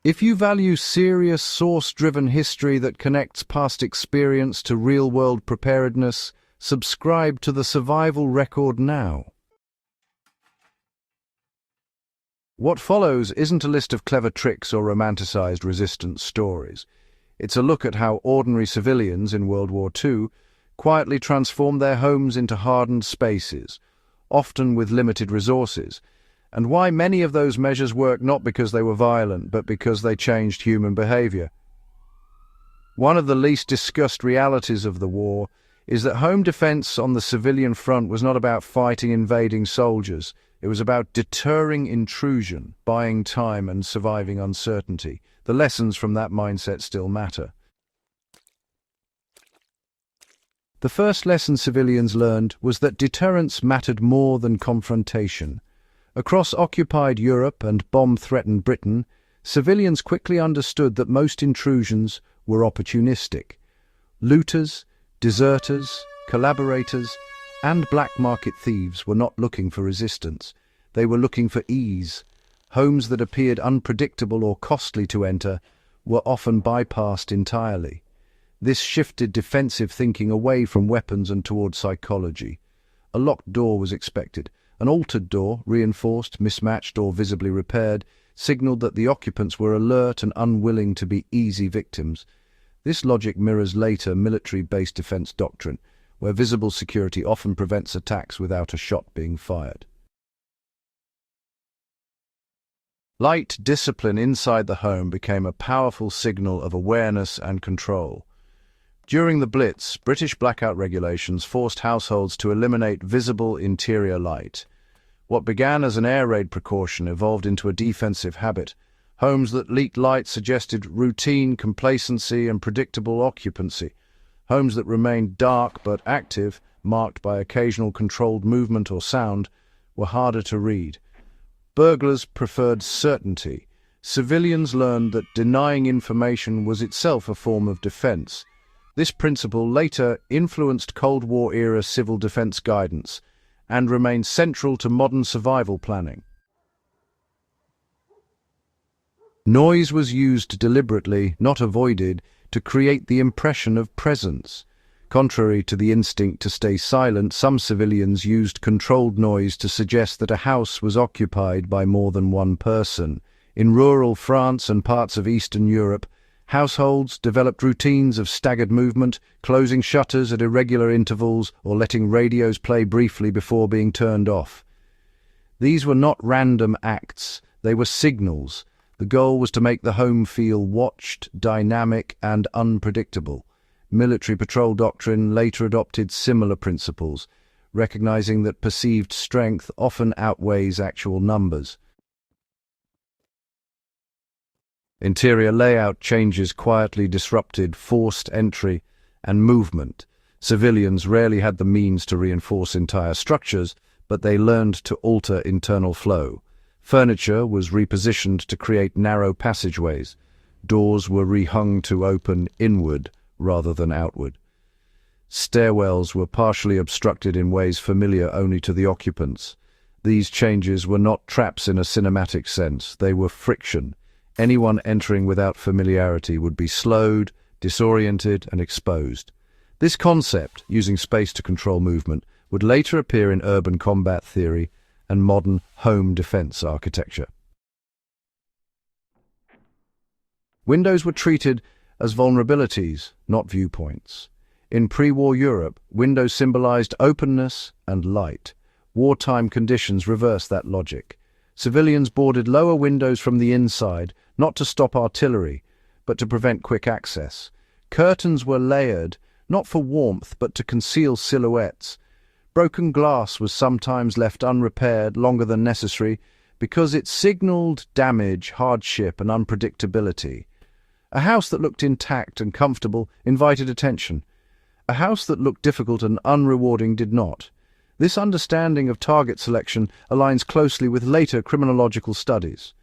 If you value serious, source-driven history that connects past experience to real-world preparedness, subscribe to the Survival Record now. What follows isn't a list of clever tricks or romanticized resistance stories. It's a look at how ordinary civilians in World War II quietly transformed their homes into hardened spaces, often with limited resources, and why many of those measures worked not because they were violent, but because they changed human behavior. One of the least discussed realities of the war is that home defense on the civilian front was not about fighting invading soldiers. It was about deterring intrusion, buying time, and surviving uncertainty. The lessons from that mindset still matter. The first lesson civilians learned was that deterrence mattered more than confrontation. Across occupied Europe and bomb-threatened Britain, civilians quickly understood that most intrusions were opportunistic. Looters, deserters, collaborators, and black market thieves were not looking for resistance. They were looking for ease. Homes that appeared unpredictable or costly to enter were often bypassed entirely. This shifted defensive thinking away from weapons and toward psychology. A locked door was expected. An altered door, reinforced, mismatched, or visibly repaired, signaled that the occupants were alert and unwilling to be easy victims. This logic mirrors later military-based defense doctrine, where visible security often prevents attacks without a shot being fired. Light discipline inside the home became a powerful signal of awareness and control. During the Blitz, British blackout regulations forced households to eliminate visible interior light. What began as an air raid precaution evolved into a defensive habit. Homes that leaked light suggested routine, complacency, and predictable occupancy. Homes that remained dark but active, marked by occasional controlled movement or sound, were harder to read. Burglars preferred certainty. Civilians learned that denying information was itself a form of defense. This principle later influenced Cold War-era civil defense guidance and remains central to modern survival planning. Noise was used deliberately, not avoided, to create the impression of presence. Contrary to the instinct to stay silent, some civilians used controlled noise to suggest that a house was occupied by more than one person. In rural France and parts of Eastern Europe, households developed routines of staggered movement, closing shutters at irregular intervals or letting radios play briefly before being turned off. These were not random acts, they were signals. The goal was to make the home feel watched, dynamic, and unpredictable. Military patrol doctrine later adopted similar principles, recognizing that perceived strength often outweighs actual numbers. Interior layout changes quietly disrupted forced entry and movement. Civilians rarely had the means to reinforce entire structures, but they learned to alter internal flow. Furniture was repositioned to create narrow passageways. Doors were rehung to open inward rather than outward. Stairwells were partially obstructed in ways familiar only to the occupants. These changes were not traps in a cinematic sense, they were friction. Anyone entering without familiarity would be slowed, disoriented, and exposed. This concept, using space to control movement, would later appear in urban combat theory and modern home defense architecture. Windows were treated as vulnerabilities, not viewpoints. In pre-war Europe, windows symbolized openness and light. Wartime conditions reversed that logic. Civilians boarded lower windows from the inside, not to stop artillery, but to prevent quick access. Curtains were layered, not for warmth, but to conceal silhouettes. Broken glass was sometimes left unrepaired longer than necessary because it signaled damage, hardship, and unpredictability. A house that looked intact and comfortable invited attention. A house that looked difficult and unrewarding did not. This understanding of target selection aligns closely with later criminological studies.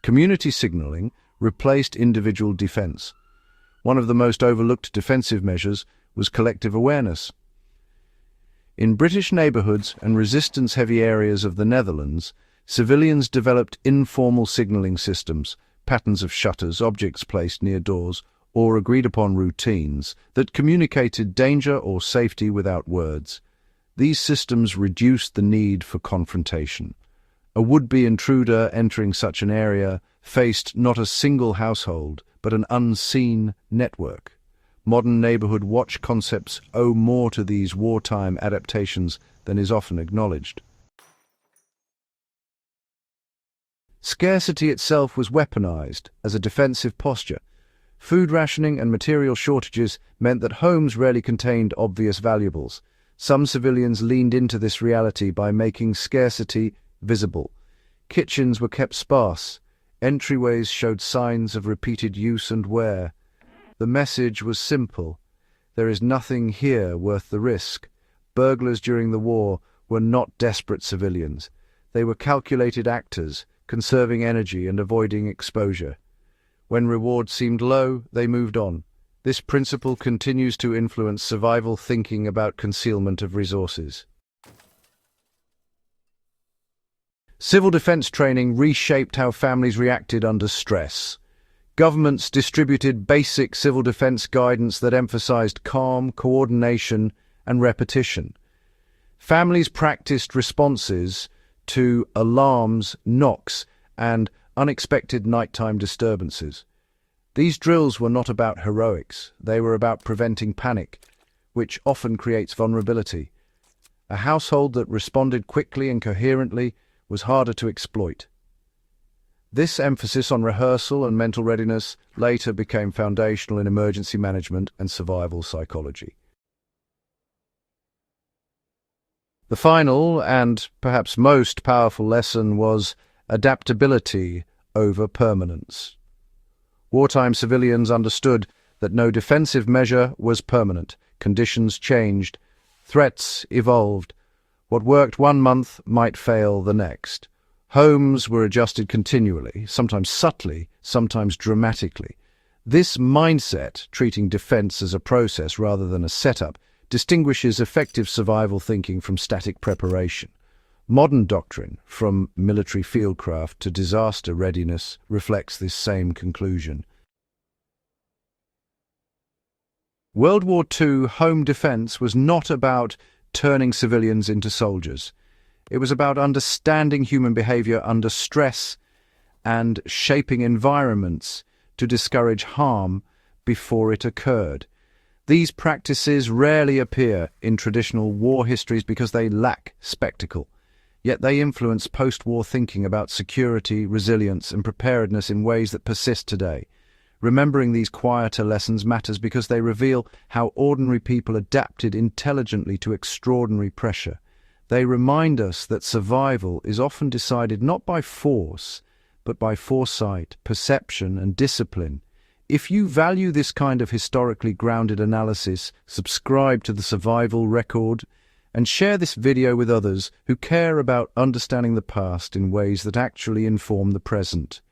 Community signaling replaced individual defense. One of the most overlooked defensive measures was collective awareness. In British neighborhoods and resistance-heavy areas of the Netherlands, Civilians developed informal signaling systems, patterns of shutters, objects placed near doors, or agreed-upon routines that communicated danger or safety without words. These systems reduced the need for confrontation. A would-be intruder entering such an area faced not a single household, but an unseen network. Modern neighborhood watch concepts owe more to these wartime adaptations than is often acknowledged. Scarcity itself was weaponized as a defensive posture. Food rationing and material shortages meant that homes rarely contained obvious valuables. Some civilians leaned into this reality by making scarcity visible. Kitchens were kept sparse. Entryways showed signs of repeated use and wear. The message was simple. There is nothing here worth the risk. Burglars during the war were not desperate civilians. They were calculated actors, conserving energy and avoiding exposure. When reward seemed low, they moved on. This principle continues to influence survival thinking about concealment of resources. Civil defense training reshaped how families reacted under stress. Governments distributed basic civil defense guidance that emphasized calm, coordination, and repetition. Families practiced responses to alarms, knocks, and unexpected nighttime disturbances. These drills were not about heroics. They were about preventing panic, which often creates vulnerability. A household that responded quickly and coherently was harder to exploit. This emphasis on rehearsal and mental readiness later became foundational in emergency management and survival psychology. The final and perhaps most powerful lesson was adaptability over permanence. Wartime civilians understood that no defensive measure was permanent. Conditions changed. Threats evolved. What worked one month might fail the next. Homes were adjusted continually, sometimes subtly, sometimes dramatically. This mindset, treating defense as a process rather than a setup, distinguishes effective survival thinking from static preparation. Modern doctrine, from military fieldcraft to disaster readiness, reflects this same conclusion. World War II home defense was not about turning civilians into soldiers. It was about understanding human behavior under stress and shaping environments to discourage harm before it occurred. These practices rarely appear in traditional war histories because they lack spectacle, yet they influence post-war thinking about security, resilience, and preparedness in ways that persist today. Remembering these quieter lessons matters because they reveal how ordinary people adapted intelligently to extraordinary pressure. They remind us that survival is often decided not by force, but by foresight, perception, and discipline. If you value this kind of historically grounded analysis, subscribe to the Survival Record and share this video with others who care about understanding the past in ways that actually inform the present.